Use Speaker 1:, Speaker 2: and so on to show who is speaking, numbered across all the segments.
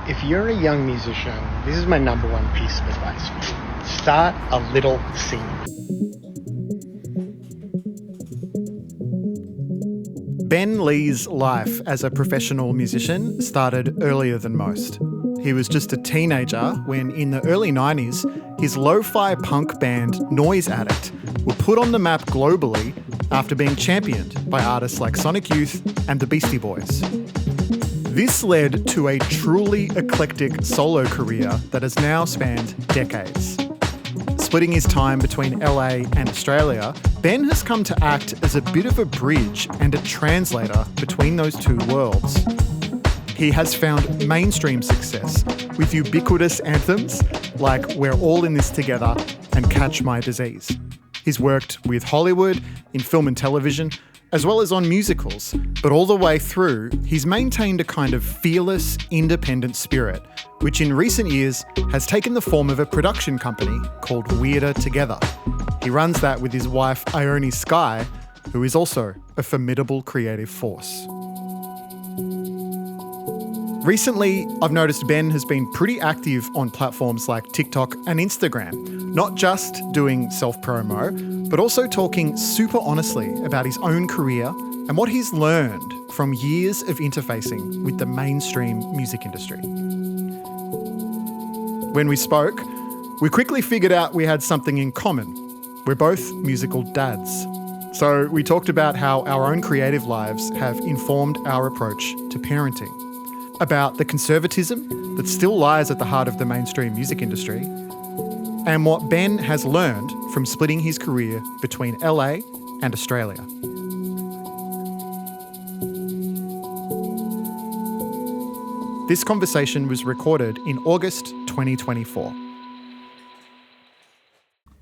Speaker 1: If you're a young musician, this is my number one piece of advice for you. Start a little scene.
Speaker 2: Ben Lee's life as a professional musician started earlier than most. He was just a teenager when, in the early 90s, his lo-fi punk band Noise Addict were put on the map globally after being championed by artists like Sonic Youth and the Beastie Boys. This led to a truly eclectic solo career that has now spanned decades. Splitting his time between LA and Australia, Ben has come to act as a bit of a bridge and a translator between those two worlds. He has found mainstream success with ubiquitous anthems like We're All in This Together and Catch My Disease. He's worked with Hollywood, in film and television, as well as on musicals, but all the way through, he's maintained a kind of fearless, independent spirit, which in recent years has taken the form of a production company called Weirder Together. He runs that with his wife, Ione Skye, who is also a formidable creative force. Recently, I've noticed Ben has been pretty active on platforms like TikTok and Instagram, not just doing self-promo, but also talking super honestly about his own career and what he's learned from years of interfacing with the mainstream music industry. When we spoke, we quickly figured out we had something in common. We're both musical dads. So we talked about how our own creative lives have informed our approach to parenting, about the conservatism that still lies at the heart of the mainstream music industry, and what Ben has learned from splitting his career between LA and Australia. This conversation was recorded in August 2024.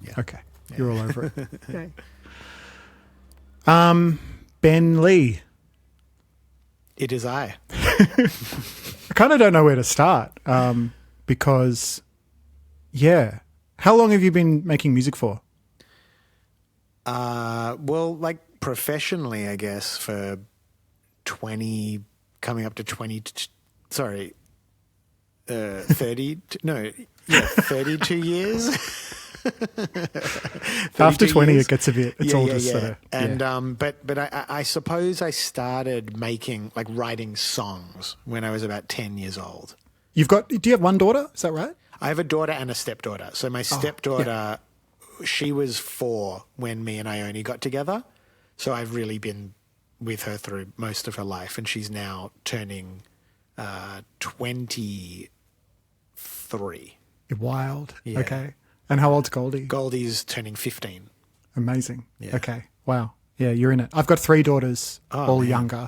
Speaker 1: Yeah.
Speaker 2: Okay, you're all over it.
Speaker 1: Okay.
Speaker 2: Ben Lee.
Speaker 1: It is I.
Speaker 2: I kind of don't know where to start because, yeah. How long have you been making music for?
Speaker 1: Well, like professionally, I guess, for 20, coming up to 20, 32 years.
Speaker 2: After 20,
Speaker 1: years.
Speaker 2: It gets a bit, it's all just sort of.
Speaker 1: And, but I suppose I started writing songs when I was about 10 years old.
Speaker 2: Do you have one daughter? Is that right?
Speaker 1: I have a daughter and a stepdaughter. So my stepdaughter, she was 4 when me and Ione got together. So I've really been with her through most of her life. And she's now turning 23.
Speaker 2: You're wild.
Speaker 1: Yeah.
Speaker 2: Okay. And how old's Goldie?
Speaker 1: Goldie's turning 15.
Speaker 2: Amazing.
Speaker 1: Yeah.
Speaker 2: Okay. Wow. Yeah, you're in it. I've got 3 daughters, all
Speaker 1: man.
Speaker 2: younger,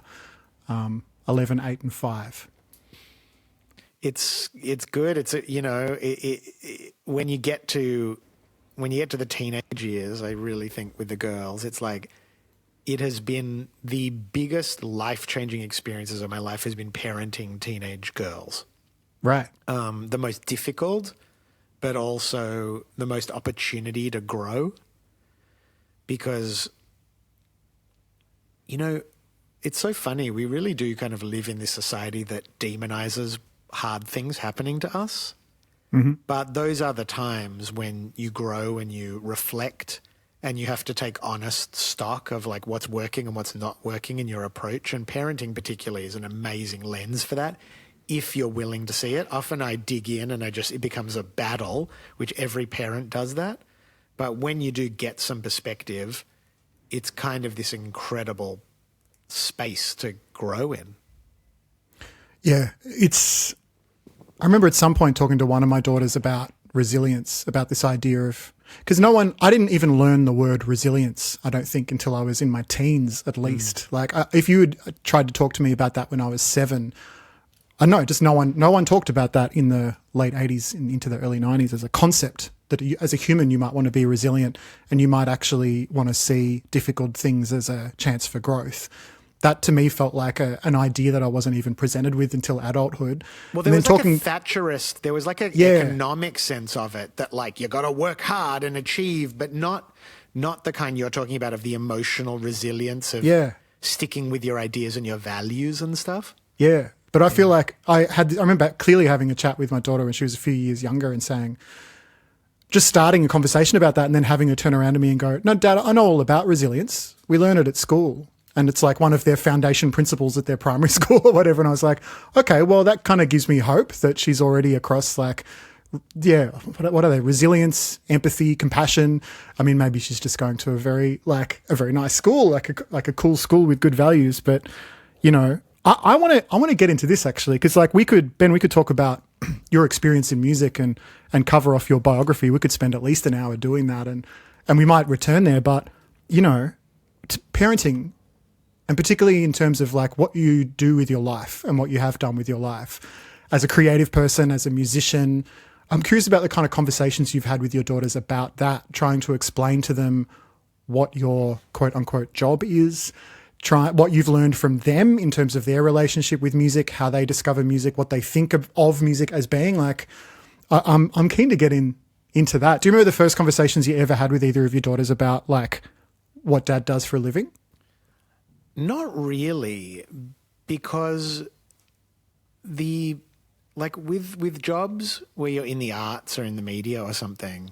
Speaker 2: 11, 8 and 5.
Speaker 1: It's good. It's when you get to the teenage years, I really think with the girls, it's like it has been the biggest life-changing experiences of my life has been parenting teenage girls.
Speaker 2: Right.
Speaker 1: The most difficult, but also the most opportunity to grow, because it's so funny. We really do kind of live in this society that demonizes hard things happening to us.
Speaker 2: Mm-hmm.
Speaker 1: But those are the times when you grow and you reflect and you have to take honest stock of like what's working and what's not working in your approach. And parenting particularly is an amazing lens for that, if you're willing to see it. Often I dig in and it becomes a battle, which every parent does that. But when you do get some perspective, it's kind of this incredible space to grow in.
Speaker 2: Yeah, I remember at some point talking to one of my daughters about resilience, about this idea of, because I didn't even learn the word resilience, I don't think, until I was in my teens at least. Like if you had tried to talk to me about that when I was 7, I know just no one talked about that in the late 80s and into the early 90s as a concept that as a human you might want to be resilient and you might actually want to see difficult things as a chance for growth. That to me felt like an idea that I wasn't even presented with until adulthood.
Speaker 1: Well, there was like a Thatcherist, there was like an economic sense of it that like you got to work hard and achieve, but not the kind you're talking about of the emotional resilience of sticking with your ideas and your values and stuff.
Speaker 2: Yeah. But I feel like I remember clearly having a chat with my daughter when she was a few years younger and saying, just starting a conversation about that and then having her turn around to me and go, no, Dad, I know all about resilience. We learn it at school. And it's like one of their foundation principles at their primary school or whatever. And I was like, okay, well, that kind of gives me hope that she's already across like, yeah, what are they? Resilience, empathy, compassion. I mean, maybe she's just going to a very nice school, like a cool school with good values. But, you know, I want to get into this actually, because like we could talk about your experience in music and cover off your biography. We could spend at least an hour doing that, and we might return there. But you know, parenting, and particularly in terms of like what you do with your life and what you have done with your life as a creative person, as a musician. I'm curious about the kind of conversations you've had with your daughters about that, trying to explain to them what your quote unquote job is. What you've learned from them in terms of their relationship with music, how they discover music, what they think of music as being. Like, I'm keen to get into that. Do you remember the first conversations you ever had with either of your daughters about like what Dad does for a living?
Speaker 1: Not really, because with jobs where you're in the arts or in the media or something,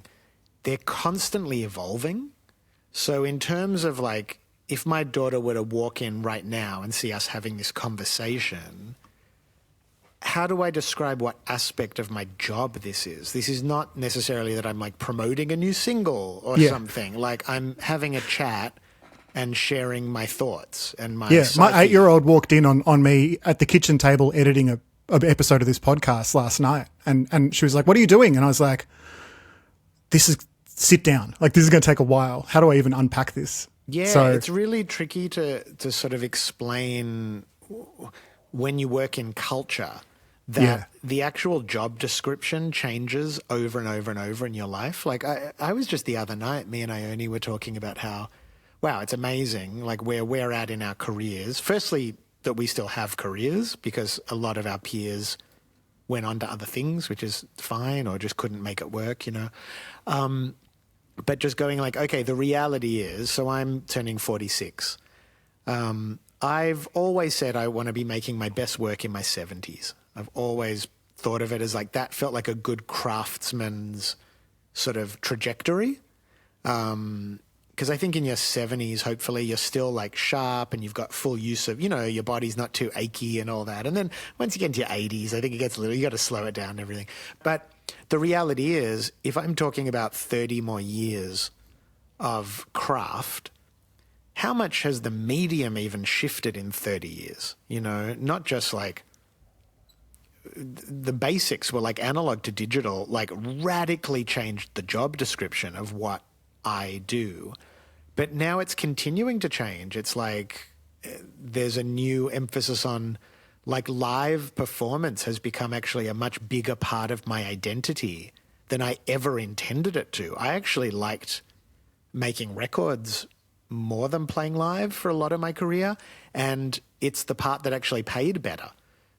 Speaker 1: they're constantly evolving. So in terms of like, if my daughter were to walk in right now and see us having this conversation, how do I describe what aspect of my job this is? This is not necessarily that I'm like promoting a new single or something. Like I'm having a chat and sharing my thoughts and my psyche.
Speaker 2: My 8-year-old walked in on me at the kitchen table editing a episode of this podcast last night, and she was like, "What are you doing?" And I was like, sit down. Like this is going to take a while. How do I even unpack this?
Speaker 1: Yeah, so it's really tricky to sort of explain when you work in culture that the actual job description changes over and over and over in your life. Like I was just the other night, me and Ione were talking about how, wow, it's amazing like where we're at in our careers. Firstly, that we still have careers because a lot of our peers went on to other things, which is fine, or just couldn't make it work, you know. But just going like, okay, the reality is, so I'm turning 46. I've always said I want to be making my best work in my 70s. I've always thought of it as like that felt like a good craftsman's sort of trajectory. Because I think in your 70s, hopefully you're still like sharp and you've got full use of, you know, your body's not too achy and all that. And then once you get into your 80s, I think it gets a little, you got to slow it down and everything. But the reality is, if I'm talking about 30 more years of craft, how much has the medium even shifted in 30 years? You know, not just like the basics were like analog to digital, like radically changed the job description of what I do. But now it's continuing to change. It's like there's a new emphasis on like live performance has become actually a much bigger part of my identity than I ever intended it to. I actually liked making records more than playing live for a lot of my career. And it's the part that actually paid better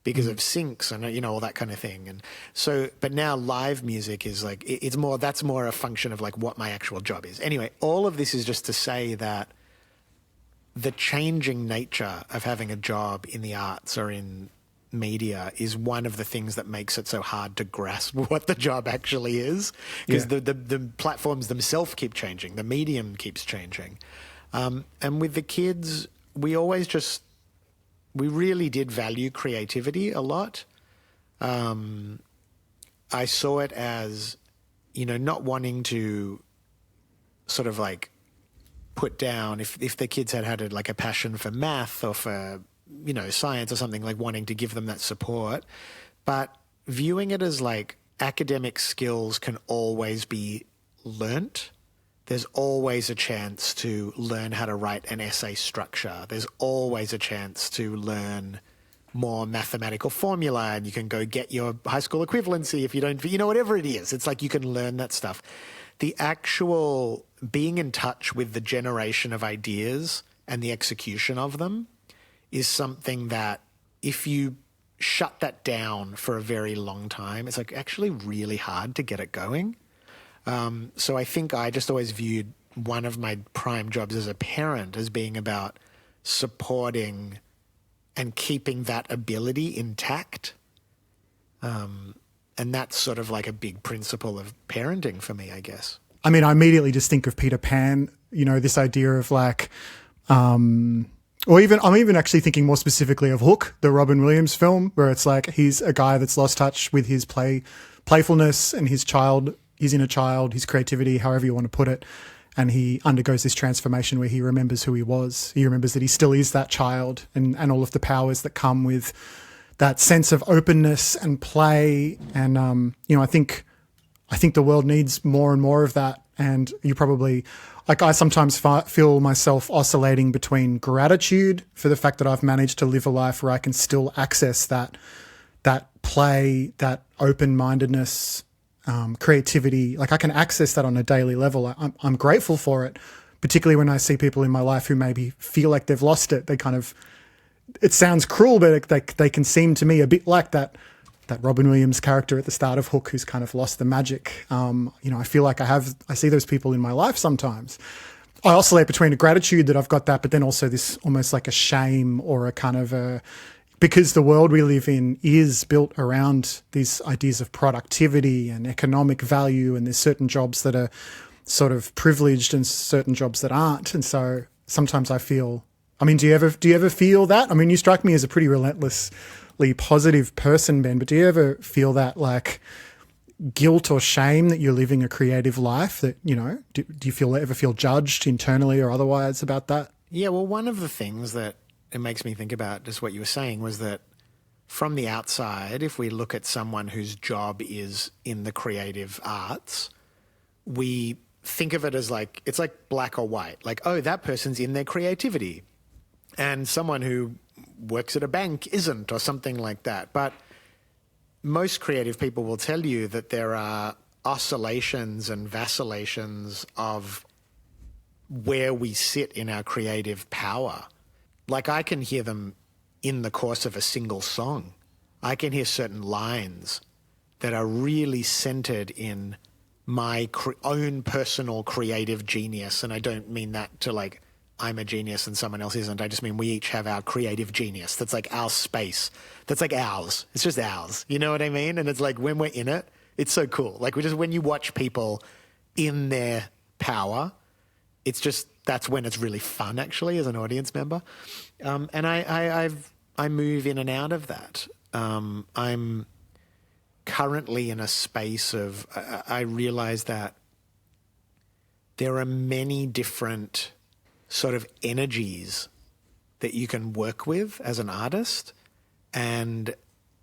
Speaker 1: because of syncs and, you know, all that kind of thing. And so, but now live music is like, it's more, that's more a function of like what my actual job is. Anyway, all of this is just to say that the changing nature of having a job in the arts or in media is one of the things that makes it so hard to grasp what the job actually is, because the platforms themselves keep changing, the medium keeps changing. And with the kids, we really did value creativity a lot. I saw it as, you know, not wanting to sort of like put down if the kids had like a passion for math or for, you know, science or something, like wanting to give them that support, but viewing it as like academic skills can always be learnt. There's always a chance to learn how to write an essay structure. There's always a chance to learn more mathematical formula, and you can go get your high school equivalency if you don't, you know, whatever it is. It's like you can learn that stuff. The actual being in touch with the generation of ideas and the execution of them is something that if you shut that down for a very long time, it's like actually really hard to get it going. So I think I just always viewed one of my prime jobs as a parent as being about supporting and keeping that ability intact. And that's sort of like a big principle of parenting for me, I guess.
Speaker 2: I mean, I immediately just think of Peter Pan, you know, this idea of like, I'm even actually thinking more specifically of Hook, the Robin Williams film, where it's like he's a guy that's lost touch with his playfulness and his inner child, his creativity, however you want to put it. And he undergoes this transformation where he remembers who he was. He remembers that he still is that child and all of the powers that come with that sense of openness and play. And, you know, I think the world needs more and more of that. And you probably, like, I sometimes feel myself oscillating between gratitude for the fact that I've managed to live a life where I can still access that play, that open-mindedness, creativity. Like, I can access that on a daily level. I'm grateful for it, particularly when I see people in my life who maybe feel like they've lost it. They kind of, it sounds cruel, but they can seem to me a bit like that Robin Williams character at the start of Hook who's kind of lost the magic. You know, I feel like I see those people in my life sometimes. I oscillate between a gratitude that I've got that, but then also this almost like a shame or a kind of because the world we live in is built around these ideas of productivity and economic value, and there's certain jobs that are sort of privileged and certain jobs that aren't. And so sometimes I feel, I mean, do you ever feel that? I mean, you strike me as a pretty relentlessly positive person, Ben, but do you ever feel that like guilt or shame that you're living a creative life, that, you know, do you ever feel judged internally or otherwise about that?
Speaker 1: Yeah, well, one of the things that it makes me think about, just what you were saying, was that from the outside, if we look at someone whose job is in the creative arts, we think of it as like, it's like black or white. Like, oh, that person's in their creativity. And someone who works at a bank isn't, or something like that. But most creative people will tell you that there are oscillations and vacillations of where we sit in our creative power. Like, I can hear them in the course of a single song. I can hear certain lines that are really centered in my own personal creative genius. And I don't mean that to like, I'm a genius and someone else isn't. I just mean we each have our creative genius. That's like our space. That's like ours. It's just ours. You know what I mean? And it's like when we're in it, it's so cool. Like when you watch people in their power, it's just, that's when it's really fun actually as an audience member. And I move in and out of that. I'm currently in a space of, I realize that there are many different sort of energies that you can work with as an artist. And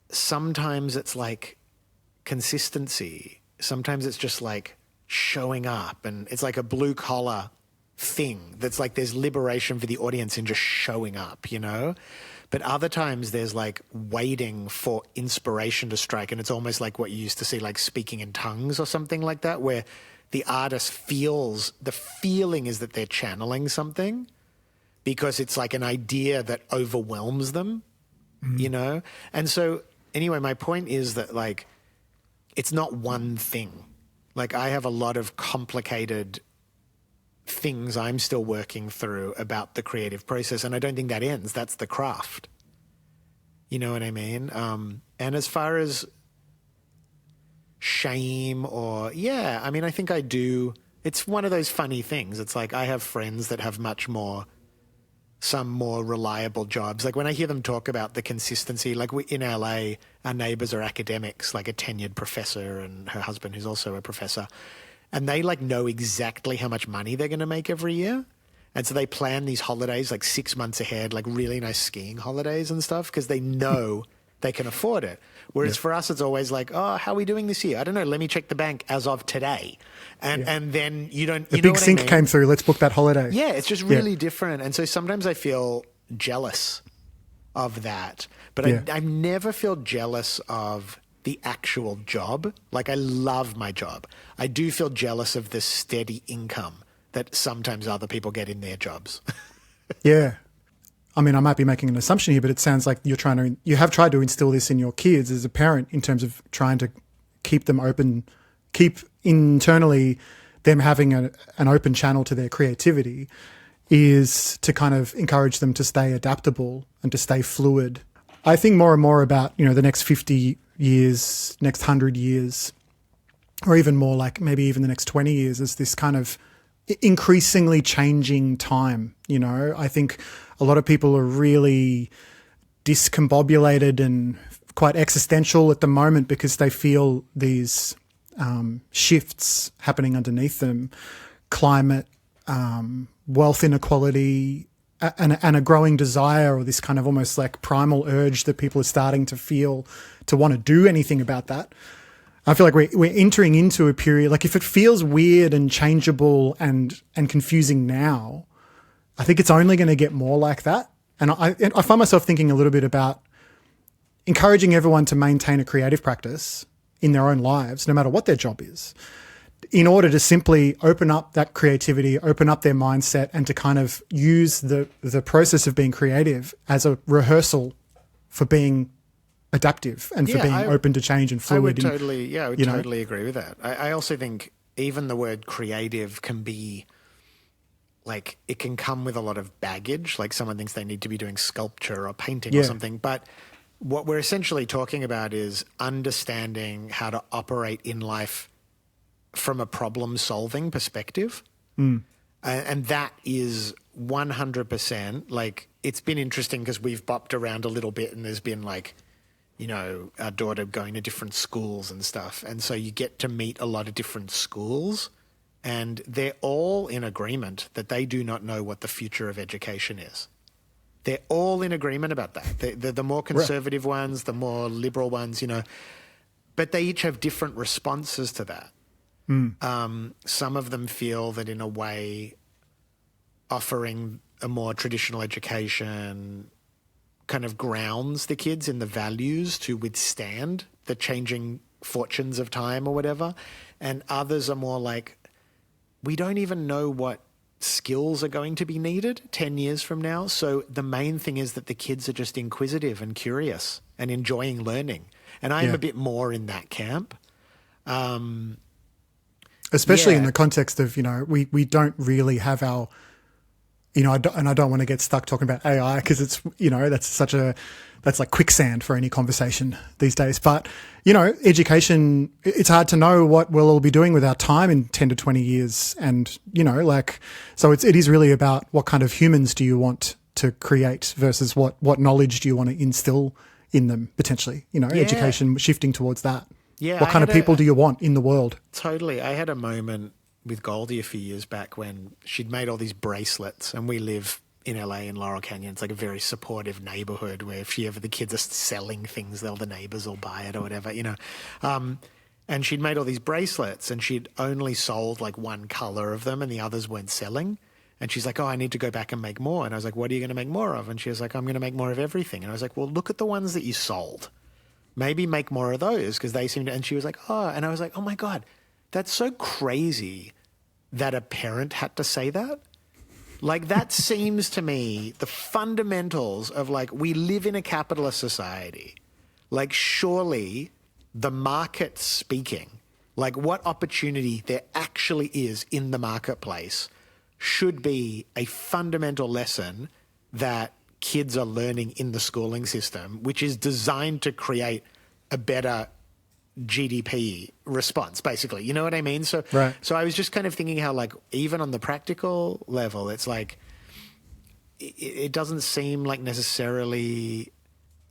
Speaker 1: sometimes it's like consistency. Sometimes it's just like showing up, and it's like a blue collar thing that's like there's liberation for the audience in just showing up, you know? But other times there's like waiting for inspiration to strike, and it's almost like what you used to see, like speaking in tongues or something like that, where the artist feels, the feeling is that they're channeling something because it's like an idea that overwhelms them, you know? And so anyway, my point is that like, it's not one thing. Like, I have a lot of complicated things I'm still working through about the creative process, and I don't think that ends. That's the craft. You know what I mean? And as far as shame or, yeah, I mean, I think I do. It's one of those funny things. It's like I have friends that have some more reliable jobs. Like when I hear them talk about the consistency, like in LA, our neighbors are academics, like a tenured professor and her husband who's also a professor. And they like know exactly how much money they're going to make every year. And so they plan these holidays like 6 months ahead, like really nice skiing holidays and stuff, because they know they can afford it. Whereas for us, it's always like, oh, how are we doing this year? I don't know. Let me check the bank as of today. And then you don't,
Speaker 2: the big sync came through. Let's book that holiday.
Speaker 1: Yeah, it's just really different. And so sometimes I feel jealous of that. But I never feel jealous of the actual job. Like, I love my job. I do feel jealous of the steady income that sometimes other people get in their jobs.
Speaker 2: Yeah. I mean, I might be making an assumption here, but it sounds like you have tried to instill this in your kids as a parent in terms of trying to keep them open, keep internally them having an open channel to their creativity. is to kind of encourage them to stay adaptable and to stay fluid. I think more and more about, the next 50 years, next 100 years, or even more like maybe even the next 20 years as this kind of increasingly changing time. I think a lot of people are really discombobulated and quite existential at the moment because they feel these shifts happening underneath them, climate, wealth inequality, and a growing desire, or this kind of almost like primal urge that people are starting to feel to want to do anything about that. I feel like we're entering into a period, like if it feels weird and changeable and confusing now, I think it's only going to get more like that. And I find myself thinking a little bit about encouraging everyone to maintain a creative practice in their own lives, no matter what their job is, in order to simply open up that creativity, open up their mindset, and to kind of use the process of being creative as a rehearsal for being adaptive and for being open to change and fluid.
Speaker 1: I would totally agree with that. I also think even the word creative can be like, it can come with a lot of baggage. Like someone thinks they need to be doing sculpture or painting or something. But what we're essentially talking about is understanding how to operate in life from a problem-solving perspective. And that is 100%, like, it's been interesting because we've bopped around a little bit and there's been like, our daughter going to different schools and stuff. And so you get to meet a lot of different schools and they're all in agreement that they do not know what the future of education is. They're all in agreement about that. The more conservative ones, the more liberal ones, but they each have different responses to that. Some of them feel that in a way offering a more traditional education kind of grounds the kids in the values to withstand the changing fortunes of time or whatever. And others are more like, we don't even know what skills are going to be needed 10 years from now. So the main thing is that the kids are just inquisitive and curious and enjoying learning. And I'm a bit more in that camp.
Speaker 2: Especially in the context of, we don't really have our, I don't want to get stuck talking about AI because it's, that's like quicksand for any conversation these days. But, education, it's hard to know what we'll all be doing with our time in 10 to 20 years. And, so it is really about what kind of humans do you want to create versus what knowledge do you want to instill in them potentially, education shifting towards that.
Speaker 1: Yeah,
Speaker 2: what kind of people do you want in the world?
Speaker 1: Totally. I had a moment with Goldie a few years back when she'd made all these bracelets, and we live in LA in Laurel Canyon. It's like a very supportive neighborhood where if the kids are selling things, the neighbors will buy it or whatever, and she'd made all these bracelets and she'd only sold like one color of them and the others weren't selling. And she's like, oh, I need to go back and make more. And I was like, what are you going to make more of? And she was like, I'm going to make more of everything. And I was like, well, look at the ones that you sold. Maybe make more of those because they seem to, and she was like, oh, and I was like, oh my God, that's so crazy that a parent had to say that. Like that seems to me the fundamentals of like, we live in a capitalist society. Like surely the market speaking, like what opportunity there actually is in the marketplace should be a fundamental lesson that kids are learning in the schooling system, which is designed to create a better GDP response, basically. You know what I mean? So I was just kind of thinking how, like, even on the practical level, it's like, it doesn't seem like necessarily,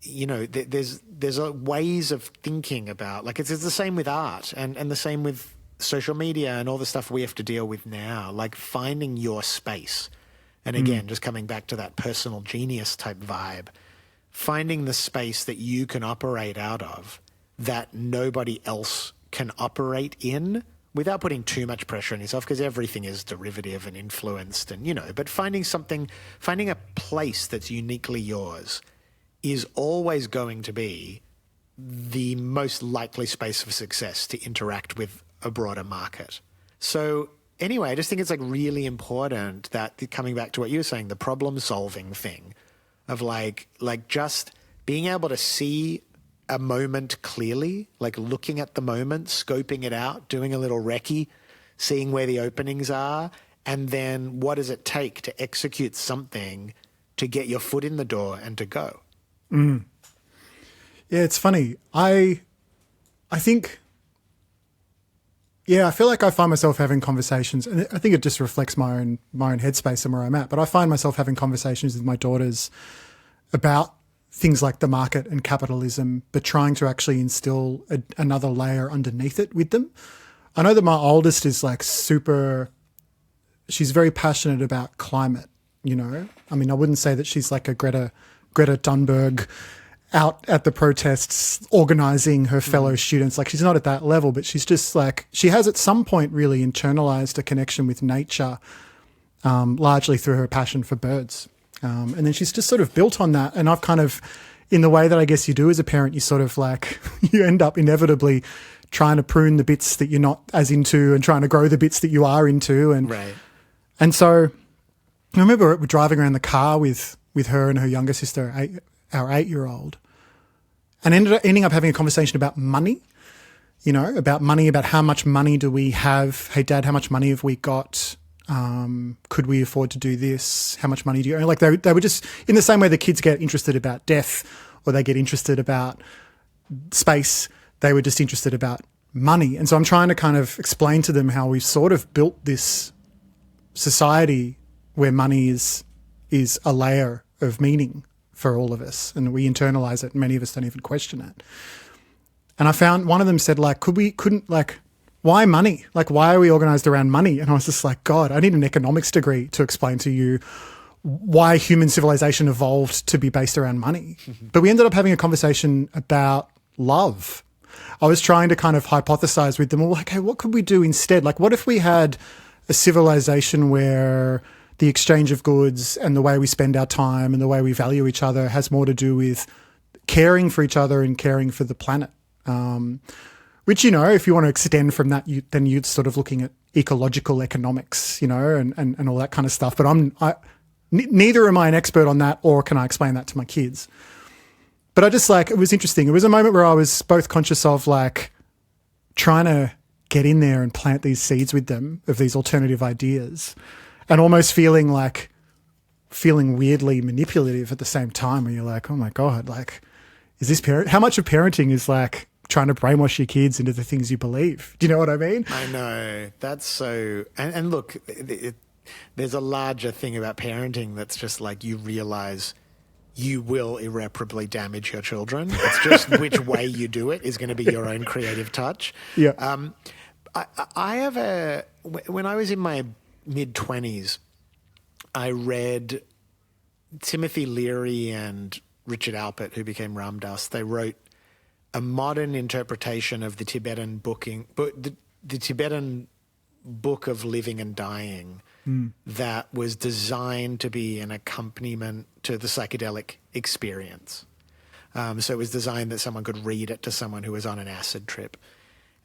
Speaker 1: there's ways of thinking about, like, it's the same with art and the same with social media and all the stuff we have to deal with now, like finding your space. And again, just coming back to that personal genius type vibe, finding the space that you can operate out of that nobody else can operate in without putting too much pressure on yourself, because everything is derivative and influenced and, but finding a place that's uniquely yours is always going to be the most likely space for success to interact with a broader market. So anyway, I just think it's like really important that, coming back to what you were saying, the problem solving thing of like just being able to see a moment clearly, like looking at the moment, scoping it out, doing a little recce, seeing where the openings are, And then what does it take to execute something to get your foot in the door and to go?
Speaker 2: Yeah, it's funny. I think, I feel like I find myself having conversations, and I think it just reflects my own headspace and where I'm at, but I find myself having conversations with my daughters about things like the market and capitalism, but trying to actually instill another layer underneath it with them. I know that my oldest is like she's very passionate about climate, you know? I mean, I wouldn't say that she's like a Greta Thunberg out at the protests organising her fellow students. Like, she's not at that level, but she's just like, she has at some point really internalised a connection with nature, largely through her passion for birds. And then she's just sort of built on that. And I've kind of, in the way that I guess you do as a parent, you sort of like, you end up inevitably trying to prune the bits that you're not as into and trying to grow the bits that you are into. And
Speaker 1: Right.
Speaker 2: And so I remember driving around the car with her and her younger sister, our 8-year-old, and ending up having a conversation about money, you know, about money, about how much money do we have? Hey, Dad, how much money have we got? Could we afford to do this? How much money do you earn? Like they were just, in the same way the kids get interested about death or they get interested about space, they were just interested about money. And so I'm trying to kind of explain to them how we've sort of built this society where money is a layer of meaning for all of us, and we internalize it and many of us don't even question it. And I found one of them said, like, why money? Like, why are we organized around money? And I was just like, God, I need an economics degree to explain to you why human civilization evolved to be based around money. But we ended up having a conversation about love. I was trying to kind of hypothesize with them, well, like, hey, what could we do instead? Like, what if we had a civilization where the exchange of goods and the way we spend our time and the way we value each other has more to do with caring for each other and caring for the planet? Which, you know, if you want to extend from that, then you're sort of looking at ecological economics, you know, and all that kind of stuff. But neither am I an expert on that, or can I explain that to my kids. But I just it was interesting. It was a moment where I was both conscious of like trying to get in there and plant these seeds with them of these alternative ideas, and almost feeling weirdly manipulative at the same time, where you're like, oh my God, like, is this how much of parenting is like trying to brainwash your kids into the things you believe? Do you know what I mean?
Speaker 1: I know. That's so, and look, there's a larger thing about parenting that's just like, you realize you will irreparably damage your children. It's just which way you do it is going to be your own creative touch.
Speaker 2: Yeah.
Speaker 1: I have when I was in my mid-20s, I read Timothy Leary and Richard Alpert, who became Ramdas. They wrote a modern interpretation of the Tibetan the Tibetan book of living and dying that was designed to be an accompaniment to the psychedelic experience. So it was designed that someone could read it to someone who was on an acid trip.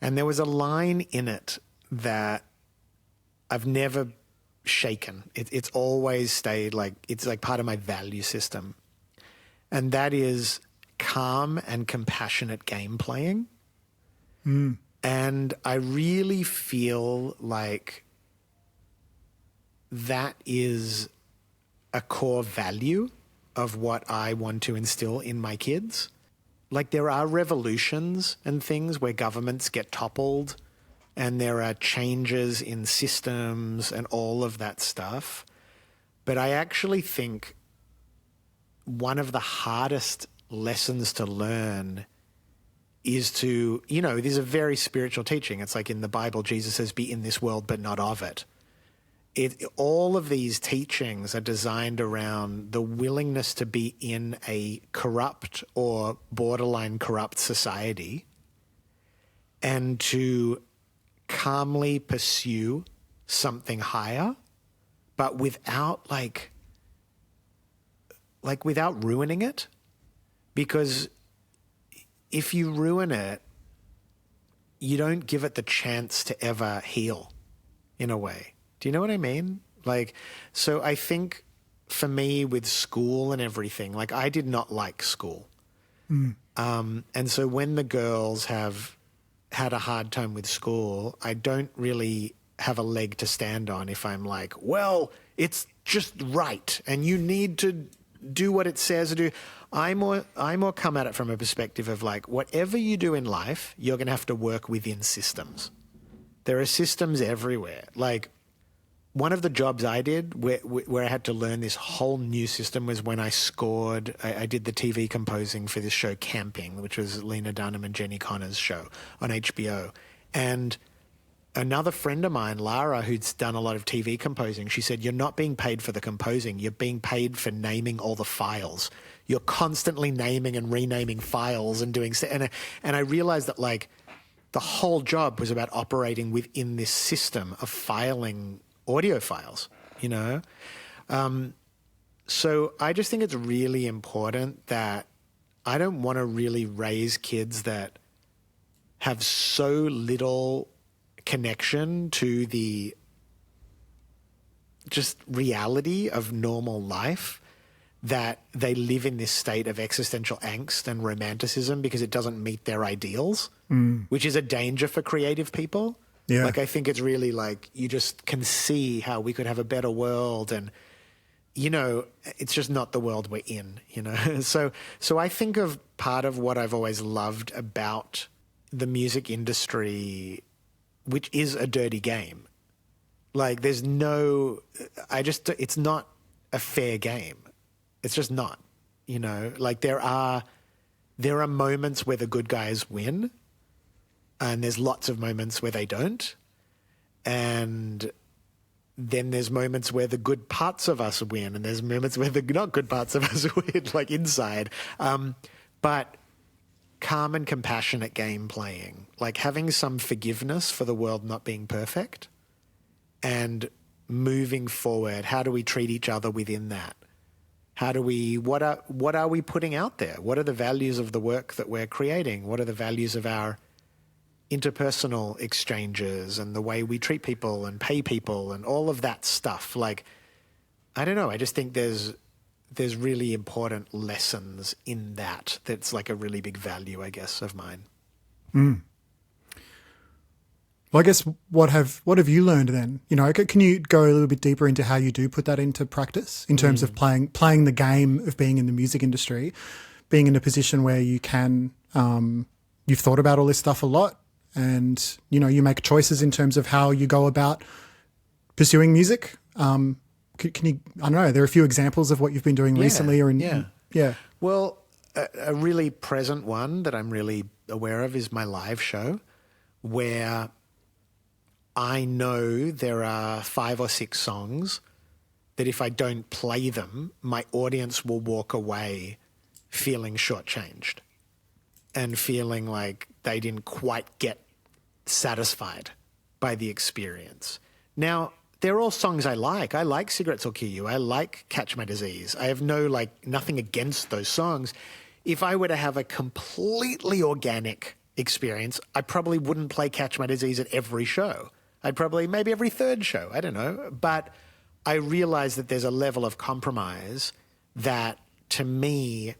Speaker 1: And there was a line in it that I've never shaken. It's always stayed it's like part of my value system. And that is calm and compassionate game playing. And I really feel like that is a core value of what I want to instill in my kids. Like, there are revolutions and things where governments get toppled and there are changes in systems and all of that stuff. But I actually think one of the hardest lessons to learn is to, you know, there's a very spiritual teaching. It's like in the Bible, Jesus says, be in this world, but not of it. All of these teachings are designed around the willingness to be in a corrupt or borderline corrupt society and to calmly pursue something higher, but without without ruining it. Because if you ruin it, you don't give it the chance to ever heal in a way. Do you know what I mean? So I think for me with school and everything, I did not like school. And so when the girls have had a hard time with school, I don't really have a leg to stand on if I'm like, well, it's just right and you need to do what it says to do. I more come at it from a perspective of like, whatever you do in life, you're going to have to work within systems. There are systems everywhere. Like, one of the jobs I did where I had to learn this whole new system was when I scored, I did the TV composing for this show Camping, which was Lena Dunham and Jenny Connor's show on HBO. And another friend of mine, Lara, who'd done a lot of TV composing, she said, you're not being paid for the composing, you're being paid for naming all the files. You're constantly naming and renaming files and doing, and I realized that like the whole job was about operating within this system of filing audio files, you know? So I just think it's really important that I don't want to really raise kids that have so little connection to the just reality of normal life that they live in this state of existential angst and romanticism because it doesn't meet their ideals, which is a danger for creative people. Yeah. Like, I think it's really like you just can see how we could have a better world and, you know, it's just not the world we're in, you know. So I think of part of what I've always loved about the music industry, which is a dirty game. Like, it's not a fair game. It's just not, you know. Like, there are moments where the good guys win, and there's lots of moments where they don't. And then there's moments where the good parts of us win, and there's moments where the not good parts of us win, like inside. But calm and compassionate game playing, like having some forgiveness for the world not being perfect and moving forward. How do we treat each other within that? What are we putting out there? What are the values of the work that we're creating? What are the values of our interpersonal exchanges and the way we treat people and pay people and all of that stuff? Like, I don't know. I just think there's really important lessons in that. That's like a really big value, I guess, of mine.
Speaker 2: Well, I guess what have you learned then? You know, can you go a little bit deeper into how you do put that into practice in terms of playing the game of being in the music industry, being in a position where you can, you've thought about all this stuff a lot, and you know you make choices in terms of how you go about pursuing music. Can you? I don't know. There are a few examples of what you've been doing recently, or yeah.
Speaker 1: Well, a really present one that I'm really aware of is my live show, where I know there are 5 or 6 songs that if I don't play them, my audience will walk away feeling shortchanged and feeling like they didn't quite get satisfied by the experience. Now, they're all songs I like. I like Cigarettes Will Kill You. I like Catch My Disease. I have nothing against those songs. If I were to have a completely organic experience, I probably wouldn't play Catch My Disease at every show. I'd probably maybe every third show. I don't know. But I realize that there's a level of compromise that to me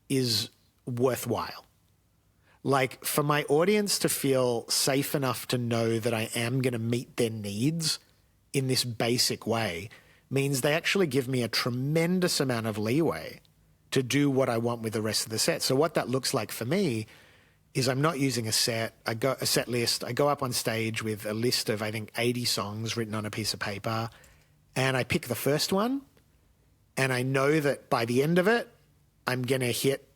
Speaker 1: is worthwhile. Like, for my audience to feel safe enough to know that I am going to meet their needs in this basic way means they actually give me a tremendous amount of leeway to do what I want with the rest of the set. So what that looks like for me is I'm not using a set list. I go up on stage with a list of, I think, 80 songs written on a piece of paper, and I pick the first one, and I know that by the end of it, I'm going to hit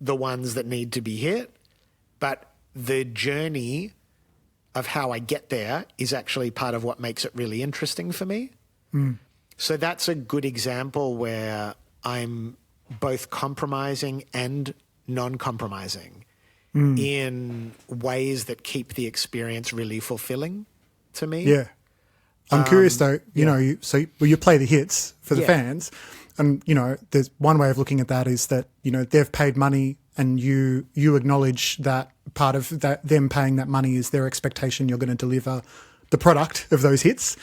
Speaker 1: the ones that need to be hit, but the journey of how I get there is actually part of what makes it really interesting for me. So that's a good example where I'm both compromising and non-compromising in ways that keep the experience really fulfilling to me.
Speaker 2: Yeah. I'm curious though, you know, you play the hits for the fans, and, you know, there's one way of looking at that is that, you know, they've paid money and you acknowledge that part of that, them paying that money is their expectation you're going to deliver the product of those hits.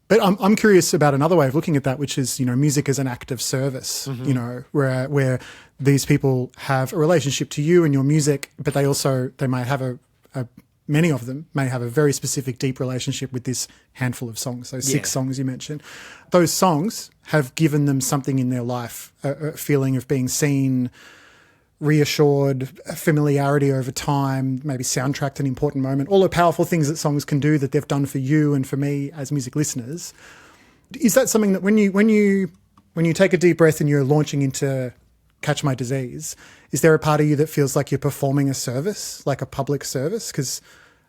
Speaker 2: But I'm curious about another way of looking at that, which is, you know, music as an act of service, you know, where these people have a relationship to you and your music, but they might have a many of them may have a very specific, deep relationship with this handful of songs, those 6 songs you mentioned. Those songs have given them something in their life, a feeling of being seen, reassured, familiarity over time, maybe soundtracked an important moment, all the powerful things that songs can do that they've done for you and for me as music listeners. Is that something that when you take a deep breath and you're launching into Catch My Disease, is there a part of you that feels like you're performing a service, like a public service? Because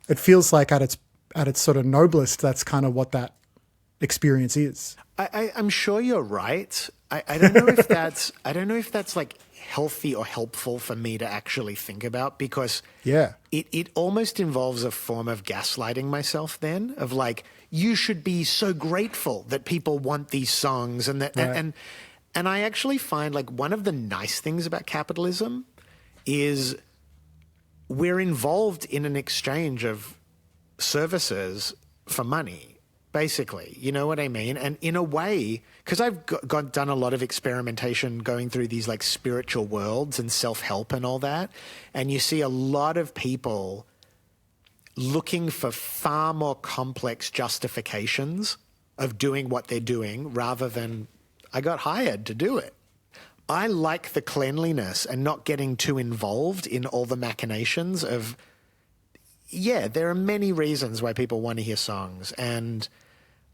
Speaker 2: it feels like at its sort of noblest, that's kind of what that experience is.
Speaker 1: I'm sure you're right. I don't know if that's like healthy or helpful for me to actually think about, because it almost involves a form of gaslighting myself then, of like, you should be so grateful that people want these songs and that and I actually find like one of the nice things about capitalism is we're involved in an exchange of services for money, basically. You know what I mean? And in a way, because I've done a lot of experimentation going through these like spiritual worlds and self-help and all that, and you see a lot of people looking for far more complex justifications of doing what they're doing rather than, I got hired to do it. I like the cleanliness and not getting too involved in all the machinations of, there are many reasons why people want to hear songs.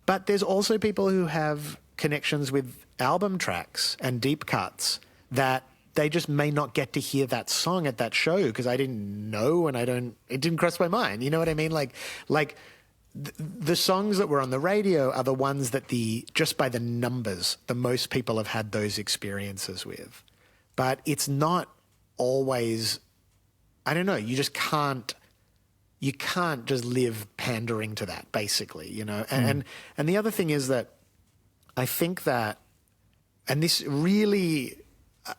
Speaker 1: But there's also people who have connections with album tracks and deep cuts that they just may not get to hear that song at that show because I didn't know and it didn't cross my mind. You know what I mean? Like the songs that were on the radio are the ones that just by the numbers, the most people have had those experiences with. But it's not always, I don't know, you can't just live pandering to that, basically, you know? And the other thing is that I think that, and this really,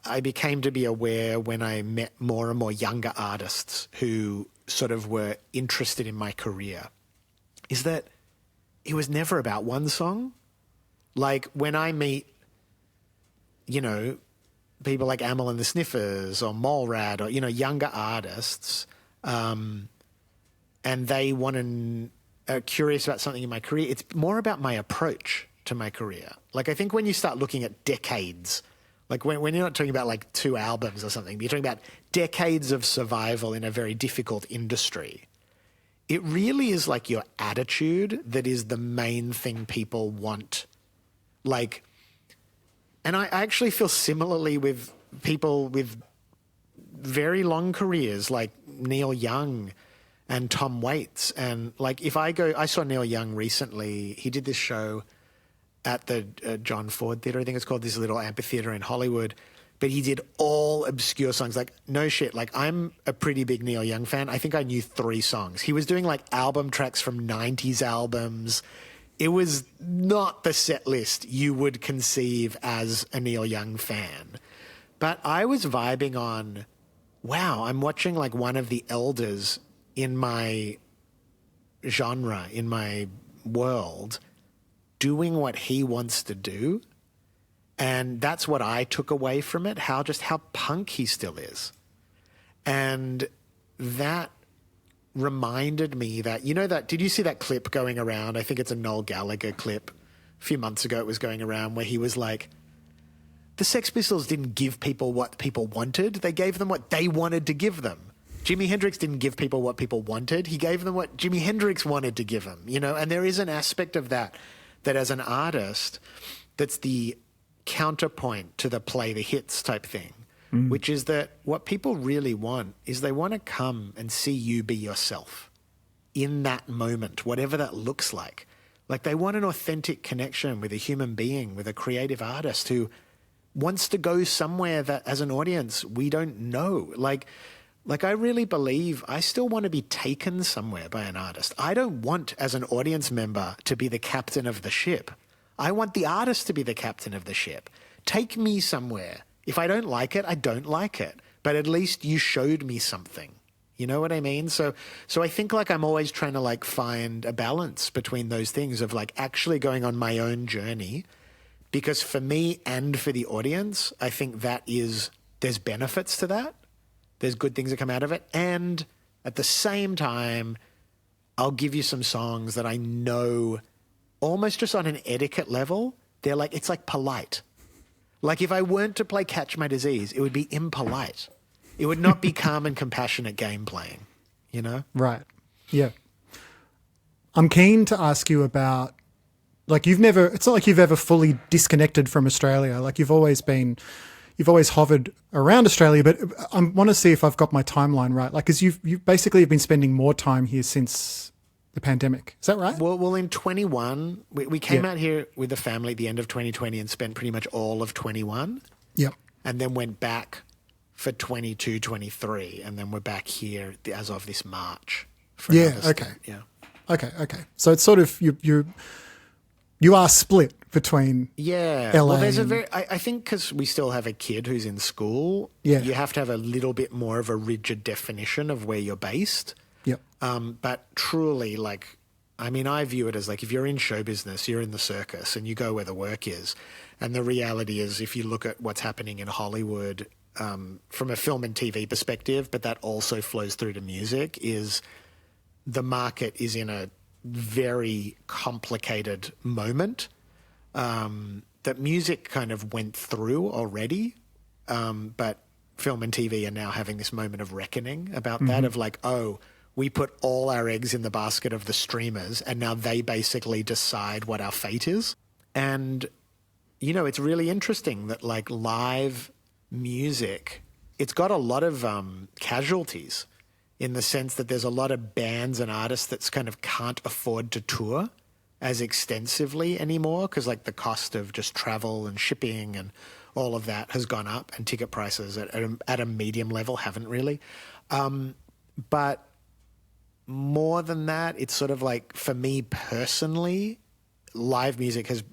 Speaker 1: I became to be aware when I met more and more younger artists who sort of were interested in my career, is that it was never about one song. Like when I meet, you know, people like Amel and the Sniffers or Mallrat or, you know, younger artists, and they are curious about something in my career, it's more about my approach to my career. Like I think when you start looking at decades, like when you're not talking about like 2 albums or something, but you're talking about decades of survival in a very difficult industry, it really is like your attitude that is the main thing people want. Like, and I actually feel similarly with people with very long careers like Neil Young and Tom Waits. And like I saw Neil Young recently. He did this show at the John Ford Theatre, I think it's called, this little amphitheatre in Hollywood. But he did all obscure songs. Like, no shit. Like, I'm a pretty big Neil Young fan. I think I knew 3 songs. He was doing, like, album tracks from 90s albums. It was not the set list you would conceive as a Neil Young fan. But I was vibing on, wow, I'm watching, like, one of the elders in my genre, in my world, doing what he wants to do. And that's what I took away from it, how punk he still is. And that reminded me that, you know, that, did you see that clip going around? I think it's a Noel Gallagher clip. A few months ago it was going around where he was like, the Sex Pistols didn't give people what people wanted. They gave them what they wanted to give them. Jimi Hendrix didn't give people what people wanted. He gave them what Jimi Hendrix wanted to give them, you know? And there is an aspect of that as an artist, that's the counterpoint to the play the hits type thing, which is that what people really want is they want to come and see you be yourself in that moment, whatever that looks like. Like they want an authentic connection with a human being, with a creative artist who wants to go somewhere that as an audience we don't know. Like I really believe I still want to be taken somewhere by an artist. I don't want, as an audience member, to be the captain of the ship. I want the artist to be the captain of the ship. Take me somewhere. If I don't like it, I don't like it. But at least you showed me something. You know what I mean? So I think like I'm always trying to like find a balance between those things of like actually going on my own journey. Because for me and for the audience, I think there's benefits to that. There's good things that come out of it. And at the same time, I'll give you some songs that I know almost just on an etiquette level, they're like, it's like polite. Like if I weren't to play Catch My Disease, it would be impolite. It would not be calm and compassionate game playing, you know?
Speaker 2: Right. Yeah. I'm keen to ask you about, like, it's not like you've ever fully disconnected from Australia. Like you've always hovered around Australia, but I want to see if I've got my timeline right. Like, because you've basically been spending more time here since the pandemic. Is that right?
Speaker 1: Well, in 21, we came out here with the family at the end of 2020 and spent pretty much all of 21.
Speaker 2: Yep.
Speaker 1: And then went back for 22, 23, and then we're back here as of this March. For
Speaker 2: Okay.
Speaker 1: Yeah.
Speaker 2: Okay. So it's sort of you are split between
Speaker 1: LA. Well, there's I think because we still have a kid who's in school, you have to have a little bit more of a rigid definition of where you're based.
Speaker 2: Yep.
Speaker 1: But truly, like, I mean, I view it as like if you're in show business, you're in the circus and you go where the work is. And the reality is if you look at what's happening in Hollywood from a film and TV perspective, but that also flows through to music, is the market is in a very complicated moment that music kind of went through already. But film and TV are now having this moment of reckoning about that, of like, oh, we put all our eggs in the basket of the streamers and now they basically decide what our fate is. And, you know, it's really interesting that like live music, it's got a lot of casualties in the sense that there's a lot of bands and artists that kind of can't afford to tour as extensively anymore because like the cost of just travel and shipping and all of that has gone up, and ticket prices at a medium level haven't really. But more than that, it's sort of like, for me personally, live music has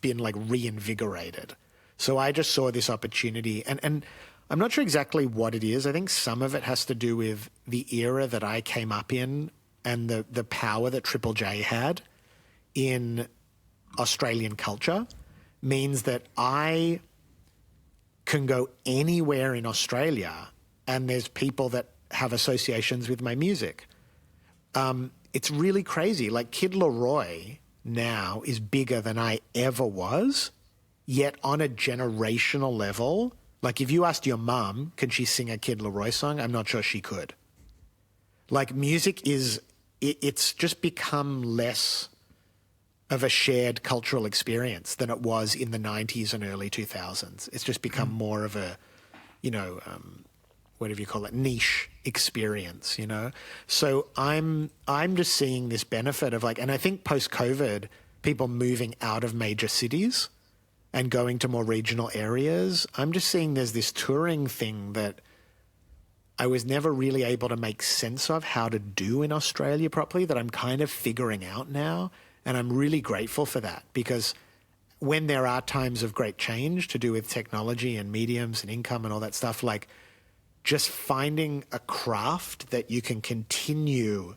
Speaker 1: been like reinvigorated. So I just saw this opportunity, and I'm not sure exactly what it is. I think some of it has to do with the era that I came up in and the power that Triple J had in Australian culture means that I can go anywhere in Australia and there's people that have associations with my music. It's really crazy. Like Kid Laroi now is bigger than I ever was, yet on a generational level, like if you asked your mum, can she sing a Kid Laroi song? I'm not sure she could. Like music it's just become less of a shared cultural experience than it was in the 90s and early 2000s. It's just become more of a, you know, whatever you call it, niche experience, you know? So I'm just seeing this benefit of like, and I think post-COVID, people moving out of major cities and going to more regional areas, I'm just seeing there's this touring thing that I was never really able to make sense of how to do in Australia properly that I'm kind of figuring out now. And I'm really grateful for that, because when there are times of great change to do with technology and mediums and income and all that stuff, like just finding a craft that you can continue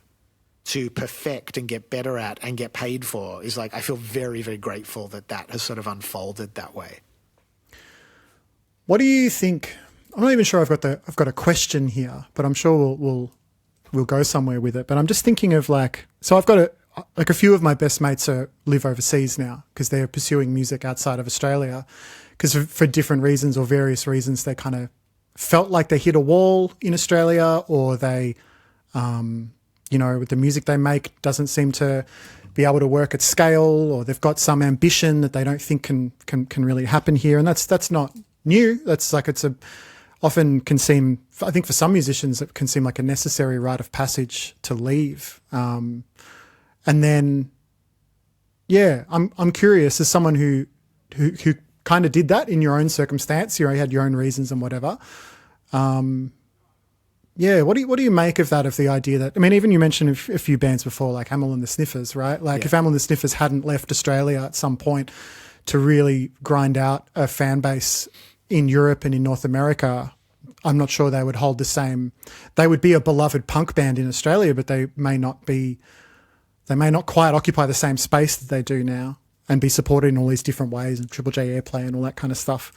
Speaker 1: to perfect and get better at and get paid for is like, I feel very, very grateful that that has sort of unfolded that way.
Speaker 2: What do you think? I'm not even sure I've got a question here, but I'm sure we'll go somewhere with it. But I'm just thinking of like, so I've got a few of my best mates live overseas now because they're pursuing music outside of Australia because for different reasons or various reasons they kind of felt like they hit a wall in Australia, or they, you know, with the music they make doesn't seem to be able to work at scale, or they've got some ambition that they don't think can really happen here. And that's not new. That's like, often can seem, I think for some musicians, it can seem like a necessary rite of passage to leave. And then, yeah, I'm curious, as someone who kind of did that in your own circumstance, you had your own reasons and whatever. Yeah, what do you make of that? Of the idea that, I mean, even you mentioned a few bands before, like Amyl and the Sniffers, right? Like if Amyl and the Sniffers hadn't left Australia at some point to really grind out a fan base in Europe and in North America, I'm not sure they would hold the same. They would be a beloved punk band in Australia, but they may not quite occupy the same space that they do now and be supported in all these different ways and Triple J Airplay and all that kind of stuff.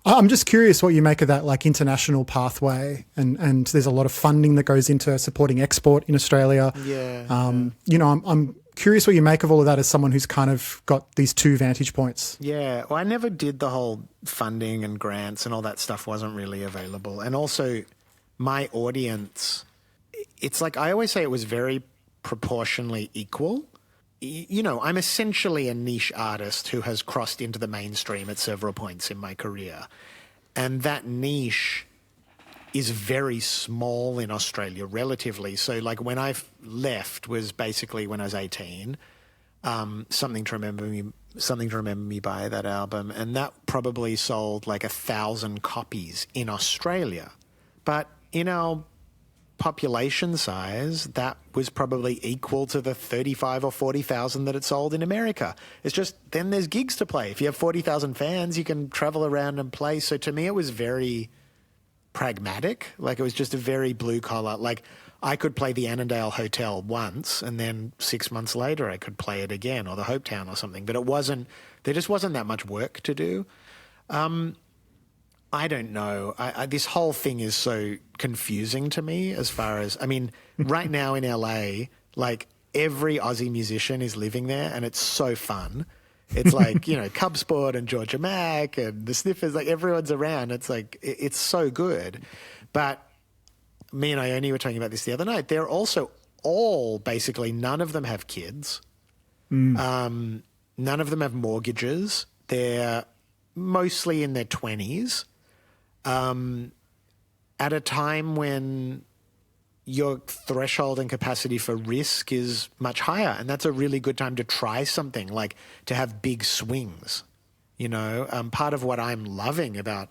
Speaker 2: I'm just curious what you make of that, like, international pathway, and there's a lot of funding that goes into supporting export in Australia. You know, I'm curious what you make of all of that as someone who's kind of got these two vantage points.
Speaker 1: Yeah, well, I never did the whole funding and grants and all that stuff wasn't really available. And also my audience, it's like I always say it was very proportionally equal. You know, I'm essentially a niche artist who has crossed into the mainstream at several points in my career. And that niche is very small in Australia relatively. So like when I left was basically when I was 18, Something to Remember Me by that album. And that probably sold like 1,000 copies in Australia. But in our population size, that was probably equal to the 35 or 40,000 that it sold in America. It's just then there's gigs to play. If you have 40,000 fans, you can travel around and play. So to me, it was very pragmatic. Like it was just a very blue collar. Like I could play the Annandale Hotel once and then 6 months later I could play it again, or the Hopetown or something. But there just wasn't that much work to do. I don't know. This whole thing is so confusing to me as far as, I mean, right now in LA, like every Aussie musician is living there and it's so fun. It's like, you know, Cub Sport and Georgia Mac and the Sniffers, like everyone's around. It's like, it's so good. But me and Ione were talking about this the other night. They're also all basically, none of them have kids. None of them have mortgages. They're mostly in their 20s. At a time when your threshold and capacity for risk is much higher. And that's a really good time to try something, like to have big swings. You know, part of what I'm loving about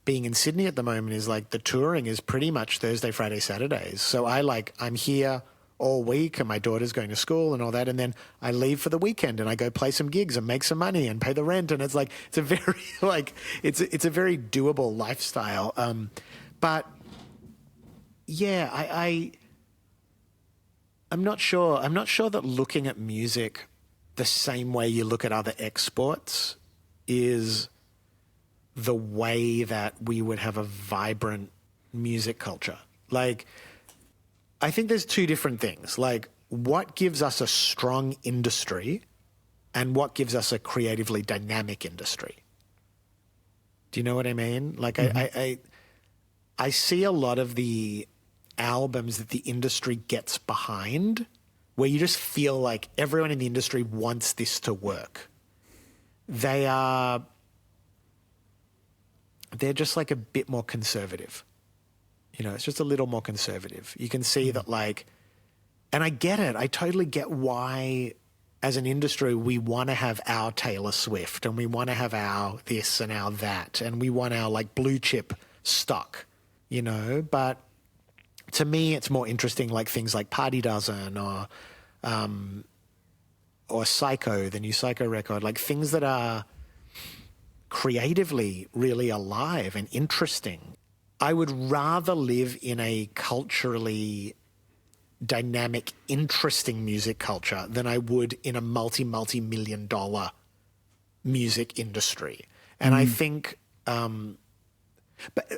Speaker 1: being in Sydney at the moment is like the touring is pretty much Thursday, Friday, Saturdays. So I'm here all week and my daughter's going to school and all that. And then I leave for the weekend and I go play some gigs and make some money and pay the rent. And it's like, it's a very, like, it's a very doable lifestyle. But yeah, I'm not sure. I'm not sure that looking at music the same way you look at other exports is the way that we would have a vibrant music culture. Like, I think there's two different things. Like, what gives us a strong industry and what gives us a creatively dynamic industry? Do you know what I mean? Like, mm-hmm. I see a lot of the albums that the industry gets behind where you just feel like everyone in the industry wants this to work. They're just like a bit more conservative. You know, it's just a little more conservative. You can see that, like, and I get it. I totally get why, as an industry, we want to have our Taylor Swift and we want to have our this and our that and we want our, like, blue chip stock, you know. But to me, it's more interesting, like, things like Party Dozen or Psycho, the new Psycho record, like things that are creatively really alive and interesting. I would rather live in a culturally dynamic, interesting music culture than I would in a multi-million dollar music industry. And I think, but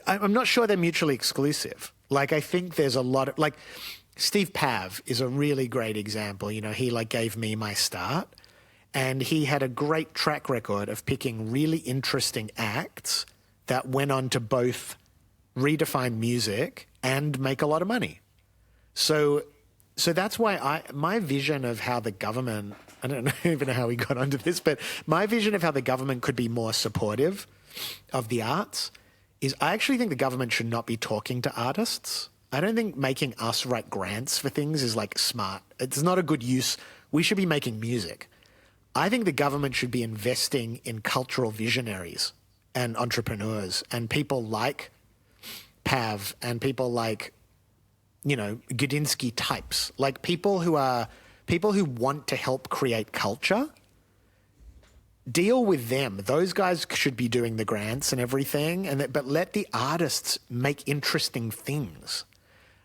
Speaker 1: I'm not sure they're mutually exclusive. Like, I think there's a lot of, like, Steve Pav is a really great example. You know, he, like, gave me my start and he had a great track record of picking really interesting acts that went on to both redefine music and make a lot of money. So that's why my vision of how the government, I don't even know how we got onto this, but my vision of how the government could be more supportive of the arts is I actually think the government should not be talking to artists. I don't think making us write grants for things is, like, smart. It's not a good use. We should be making music. I think the government should be investing in cultural visionaries and entrepreneurs and people like Pav and people like, you know, Gudinski types, like people who want to help create culture. Deal with them. Those guys should be doing the grants and everything, but let the artists make interesting things.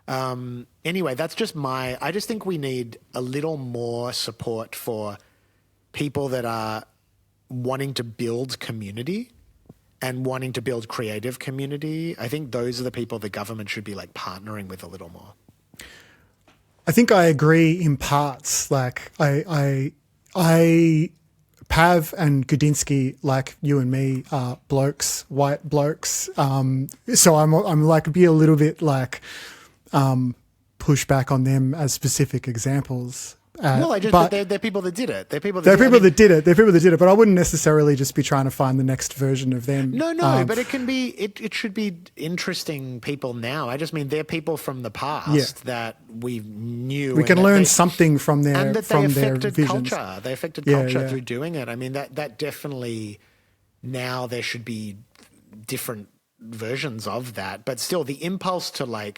Speaker 1: Anyway, that's just I just think we need a little more support for people that are wanting to build community and wanting to build creative community, I think those are the people the government should be like partnering with a little more.
Speaker 2: I think I agree in parts. Like I Pav and Gudinsky, like you and me, are blokes, white blokes. So I'm like be a little bit like push back on them as specific examples.
Speaker 1: But they're people that did it. They're people that did it. But I wouldn't necessarily just be trying to find the next version of them. No, but it can be. It should be interesting people now. I just mean they're people from the past that we knew.
Speaker 2: We can learn something from their
Speaker 1: and that
Speaker 2: from
Speaker 1: they
Speaker 2: their
Speaker 1: affected
Speaker 2: visions.
Speaker 1: culture. They affected culture through doing it. I mean that definitely. Now there should be different versions of that, but still the impulse to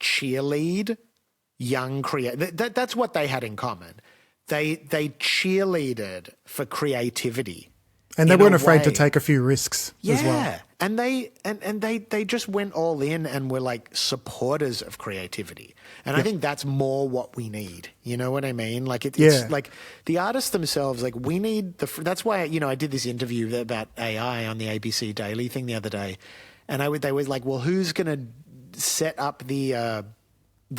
Speaker 1: cheerlead young that's what they had in commmen. They cheerleaded for creativity,
Speaker 2: and they weren't afraid to take a few risks as well.
Speaker 1: And they just went all in and were like supporters of creativity. And I think that's more what we need. You know what I mean? Like it's like the artists themselves. Like we need that's why I did this interview about AI on the ABC Daily thing the other day, and they were like, well, who's going to set up the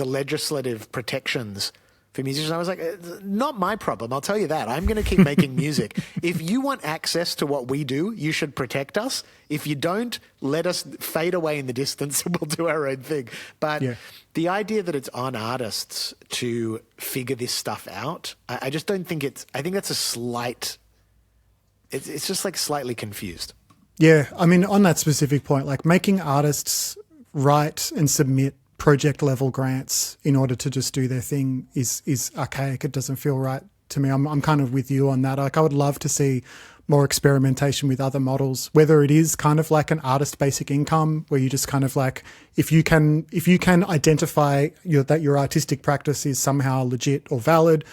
Speaker 1: legislative protections for musicians? I was like, not my problem. I'll tell you that. I'm going to keep making music. If you want access to what we do, you should protect us. If you don't, let us fade away in the distance and we'll do our own thing. But the idea that it's on artists to figure this stuff out, I just don't think I think that's a slight, it's just like slightly confused. Yeah.
Speaker 2: I mean, on that specific point, like making artists write and submit project level grants in order to just do their thing is archaic. It doesn't feel right to me. I'm kind of with you on that. Like I would love to see more experimentation with other models, whether it is kind of like an artist basic income where you just kind of like, if you can identify that your artistic practice is somehow legit or valid,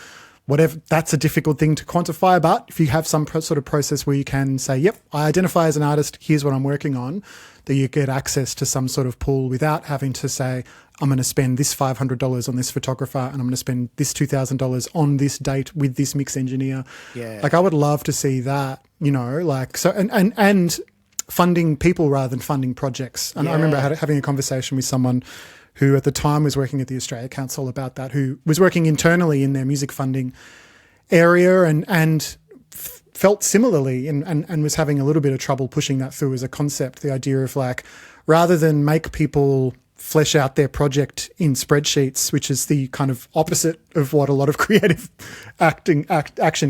Speaker 2: whatever, that's a difficult thing to quantify. But if you have some sort of process where you can say, yep, I identify as an artist, here's what I'm working on, that you get access to some sort of pool without having to say, I'm going to spend this $500 on this photographer and I'm going to spend this $2,000 on this date with this mix engineer. Yeah. Like I would love to see that, like, so, and funding people rather than funding projects. And I remember having a conversation with someone who at the time was working at the Australia Council about that, who was working internally in their music funding area and felt similarly and was having a little bit of trouble pushing that through as a concept, the idea of like, rather than make people flesh out their project in spreadsheets, which is the kind of opposite of what a lot of creative action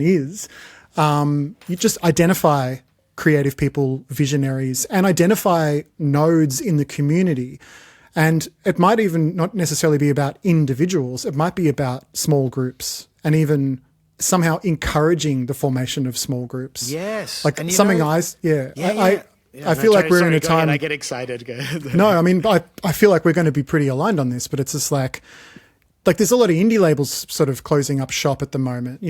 Speaker 2: is, you just identify creative people, visionaries, and identify nodes in the community. And it might even not necessarily be about individuals. It might be about small groups and even somehow encouraging the formation of small groups. Yes. Like and something I feel like we're in a time.
Speaker 1: I get excited.
Speaker 2: No, I mean, I feel like we're going to be pretty aligned on this, but it's just like there's a lot of indie labels sort of closing up shop at the moment,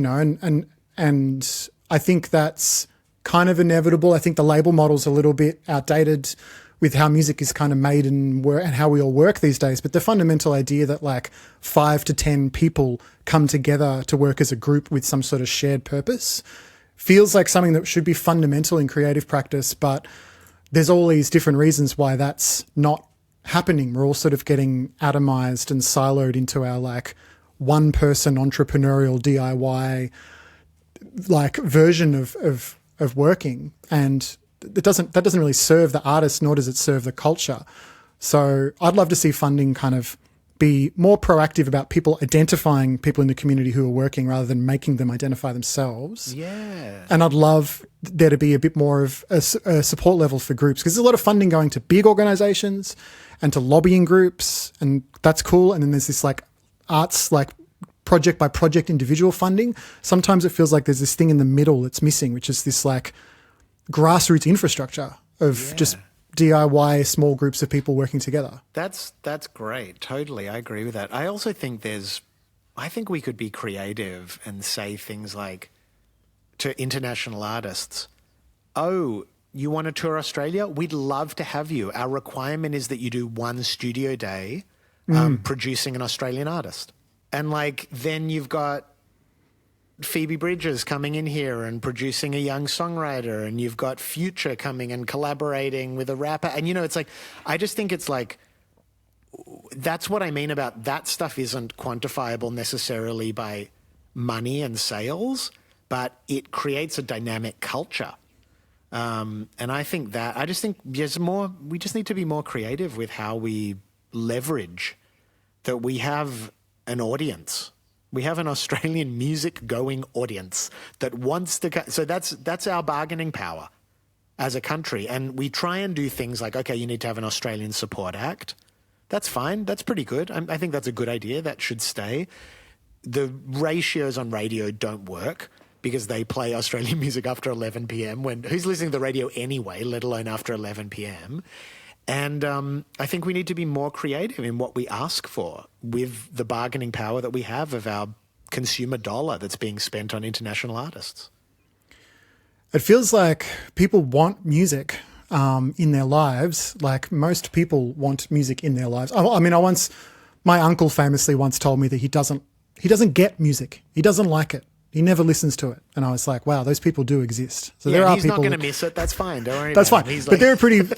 Speaker 2: and I think that's kind of inevitable. I think the label model's a little bit outdated with how music is kind of made and how we all work these days. But the fundamental idea that like 5 to 10 people come together to work as a group with some sort of shared purpose feels like something that should be fundamental in creative practice. But there's all these different reasons why that's not happening. We're all sort of getting atomized and siloed into our like one person entrepreneurial DIY like version of working. And that doesn't really serve the artist, nor does it serve the culture. So I'd love to see funding kind of be more proactive about people identifying people in the community who are working rather than making them identify themselves. Yeah. And I'd love there to be a bit more of a support level for groups, because there's a lot of funding going to big organizations and to lobbying groups, and that's cool. And then there's this like arts, like project by project individual funding. Sometimes it feels like there's this thing in the middle that's missing, which is this like grassroots infrastructure of just DIY small groups of people working together.
Speaker 1: That's great. Totally. I agree with that. I also think I think we could be creative and say things like to international artists, oh, you want to tour Australia? We'd love to have you. Our requirement is that you do one studio day producing an Australian artist. And like, then you've got Phoebe Bridgers coming in here and producing a young songwriter, and you've got Future coming and collaborating with a rapper. And, it's like, I just think it's like, that's what I mean about that stuff isn't quantifiable necessarily by money and sales, but it creates a dynamic culture. And I think we just need to be more creative with how we leverage that we have an audience. We have an Australian music-going audience that wants to... So that's our bargaining power as a country. And we try and do things like, okay, you need to have an Australian support act. That's fine. That's pretty good. I think that's a good idea. That should stay. The ratios on radio don't work because they play Australian music after 11 p.m. Who's listening to the radio anyway, let alone after 11 p.m.? And I think we need to be more creative in what we ask for with the bargaining power that we have of our consumer dollar that's being spent on international artists.
Speaker 2: It feels like people want music in their lives. Like most people want music in their lives. I mean, my uncle famously once told me that he doesn't get music. He doesn't like it. He never listens to it. And I was like, wow, those people do exist. So there are
Speaker 1: he's
Speaker 2: people.
Speaker 1: Not going to miss it. That's fine. Don't worry
Speaker 2: That's
Speaker 1: about
Speaker 2: fine.
Speaker 1: It.
Speaker 2: But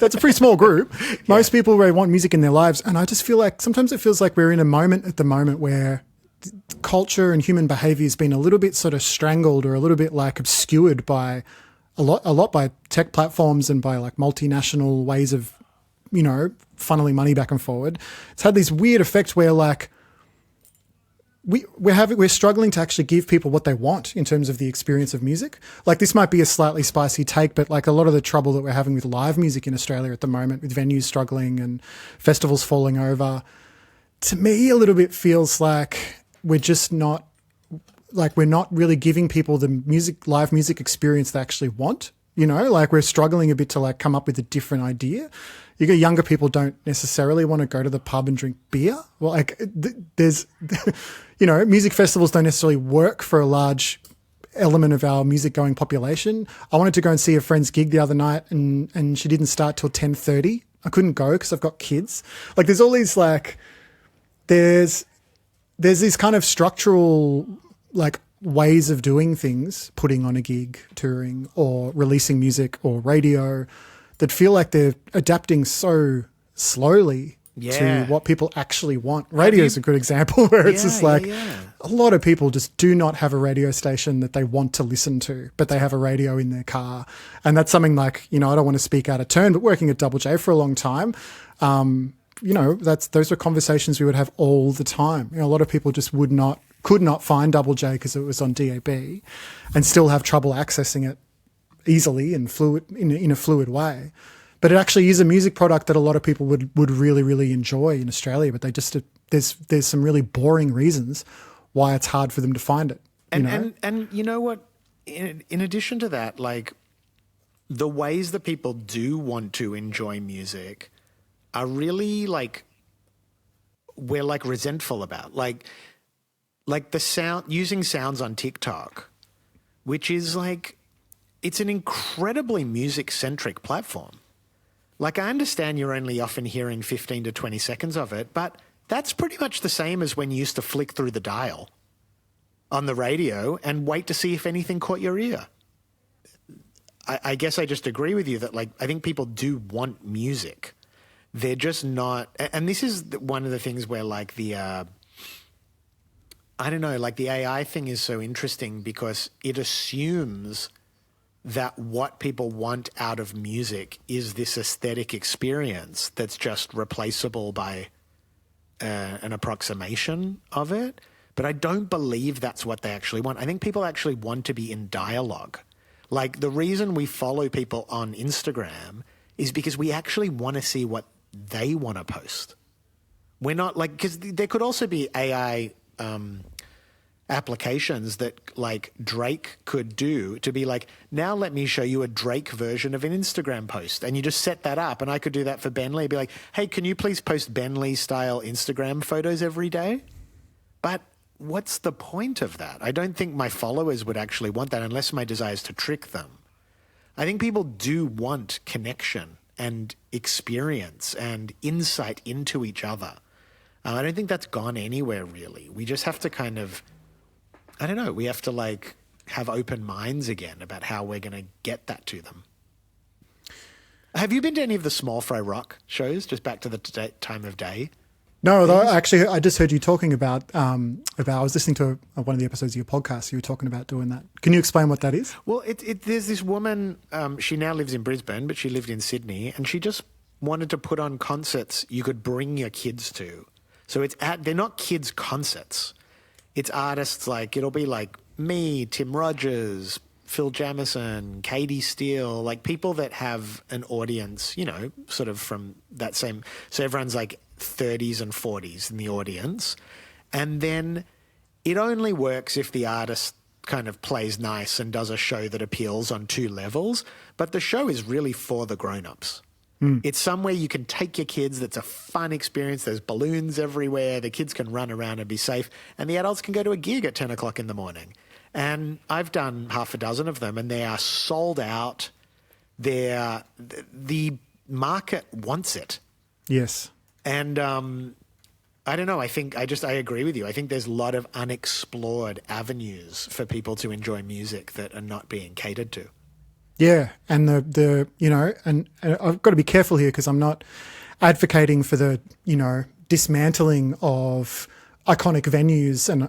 Speaker 2: that's a pretty small group. Most people really want music in their lives. And I just feel like sometimes it feels like we're in a moment at the moment where culture and human behavior has been a little bit sort of strangled or a little bit like obscured by a lot by tech platforms and by like multinational ways of, funneling money back and forward. It's had these weird effects where like, we're struggling to actually give people what they want in terms of the experience of music. Like this might be a slightly spicy take, but like a lot of the trouble that we're having with live music in Australia at the moment, with venues struggling and festivals falling over, to me a little bit feels like we're not really giving people the live music experience they actually want. Like we're struggling a bit to like come up with a different idea. You get younger people don't necessarily want to go to the pub and drink beer. Well, like there's, music festivals don't necessarily work for a large element of our music going population. I wanted to go and see a friend's gig the other night and she didn't start till 10:30. I couldn't go because I've got kids. Like there's all these like, there's these kind of structural like ways of doing things, putting on a gig, touring or releasing music or radio, that feel like they're adapting so slowly to what people actually want. Radio is a good example where it's just like a lot of people just do not have a radio station that they want to listen to, but they have a radio in their car. And that's something like, I don't want to speak out of turn, but working at Double J for a long time, those were conversations we would have all the time. A lot of people just could not find Double J because it was on DAB and still have trouble accessing it easily and in a fluid way. But it actually is a music product that a lot of people would really, really enjoy in Australia, but they just there's some really boring reasons why it's hard for them to find it.
Speaker 1: And you know what? In addition to that, like the ways that people do want to enjoy music are really like we're like resentful about. Like the sound, using sounds on TikTok, which is like, it's an incredibly music-centric platform. Like, I understand you're only often hearing 15 to 20 seconds of it, but that's pretty much the same as when you used to flick through the dial on the radio and wait to see if anything caught your ear. I guess I just agree with you that, like, I think people do want music. They're just not... And this is one of the things where, like, the AI thing is so interesting because it assumes that what people want out of music is this aesthetic experience that's just replaceable by an approximation of it. But I don't believe that's what they actually want. I think people actually want to be in dialogue. Like the reason we follow people on Instagram is because we actually want to see what they want to post. We're not like, because there could also be AI applications that like Drake could do to be like, now let me show you a Drake version of an Instagram post. And you just set that up. And I could do that for Ben Lee. Be like, hey, can you please post Ben Lee style Instagram photos every day? But what's the point of that? I don't think my followers would actually want that unless my desire is to trick them. I think people do want connection and experience and insight into each other. I don't think that's gone anywhere really. We just have to kind of I don't know, we have to like have open minds again about how we're going to get that to them. Have you been to any of the Small Fry Rock shows, just back to the time of day?
Speaker 2: No, though, actually, I just heard you talking about I was listening to one of the episodes of your podcast. You were talking about doing that. Can you explain what that is?
Speaker 1: Well, there's this woman, she now lives in Brisbane, but she lived in Sydney, and she just wanted to put on concerts you could bring your kids to. So they're not kids' concerts. It's artists like, it'll be like me, Tim Rogers, Phil Jamieson, Katie Steele, like people that have an audience, you know, sort of from that same, so everyone's like 30s and 40s in the audience. And then it only works if the artist kind of plays nice and does a show that appeals on two levels. But the show is really for the grown-ups. It's somewhere you can take your kids. That's a fun experience. There's balloons everywhere. The kids can run around and be safe. And the adults can go to a gig at 10 o'clock in the morning. And I've done half a dozen of them, and they are sold out. The market wants it.
Speaker 2: Yes.
Speaker 1: And I don't know. I agree with you. I think there's a lot of unexplored avenues for people to enjoy music that are not being catered to.
Speaker 2: Yeah, and the you know, and I've got to be careful here because I'm not advocating for the, you know, dismantling of iconic venues and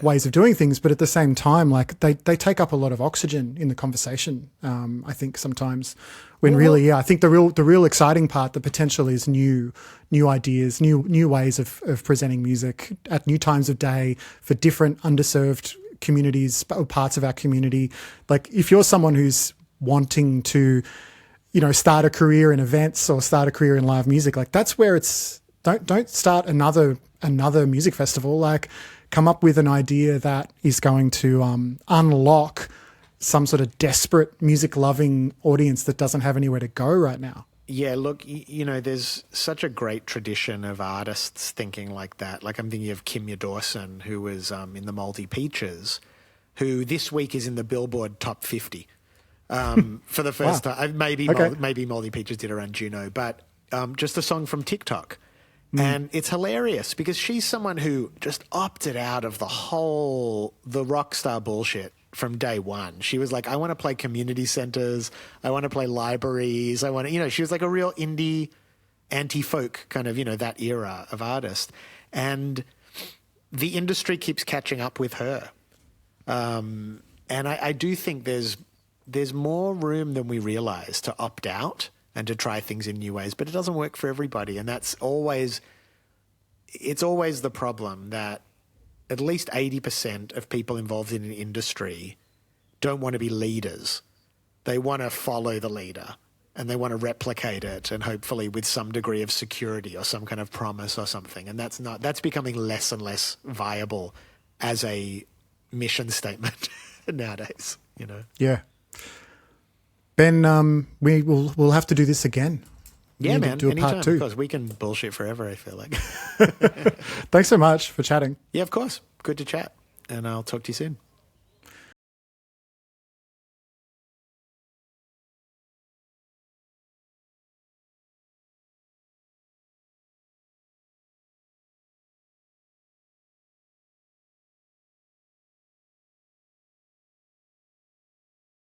Speaker 2: ways of doing things, but at the same time, like they take up a lot of oxygen in the conversation. I think sometimes when I think the real exciting part, the potential is new ideas, new ways of presenting music at new times of day for different underserved communities or parts of our community. Like if you're someone who's wanting to, you know, start a career in events or start a career in live music, like that's where it's don't start another music festival. Like come up with an idea that is going to unlock some sort of desperate music loving audience that doesn't have anywhere to go right now.
Speaker 1: Yeah, look, you know, there's such a great tradition of artists thinking like that. Like I'm thinking of Kimya Dawson, who was in the Moldy Peaches, who this week is in the Billboard Top 50 for the first time. Maybe Moldy Peaches did around Juno, but just a song from TikTok. And it's hilarious because she's someone who just opted out of the rock star bullshit from day one. She was like, I want to play community centers. I want to play libraries. She was like a real indie anti-folk kind of, you know, that era of artist. And the industry keeps catching up with her. And I do think there's more room than we realize to opt out and to try things in new ways, but it doesn't work for everybody. And it's always the problem that at least 80% of people involved in an industry don't want to be leaders. They want to follow the leader and they want to replicate it, and hopefully with some degree of security or some kind of promise or something. And that's becoming less and less viable as a mission statement nowadays, you know?
Speaker 2: Yeah. Ben, we'll have to do this again.
Speaker 1: Yeah, man.
Speaker 2: Do a
Speaker 1: anytime,
Speaker 2: part 2
Speaker 1: because we can bullshit forever, I feel like.
Speaker 2: Thanks so much for chatting.
Speaker 1: Yeah, of course. Good to chat. And I'll talk to you soon.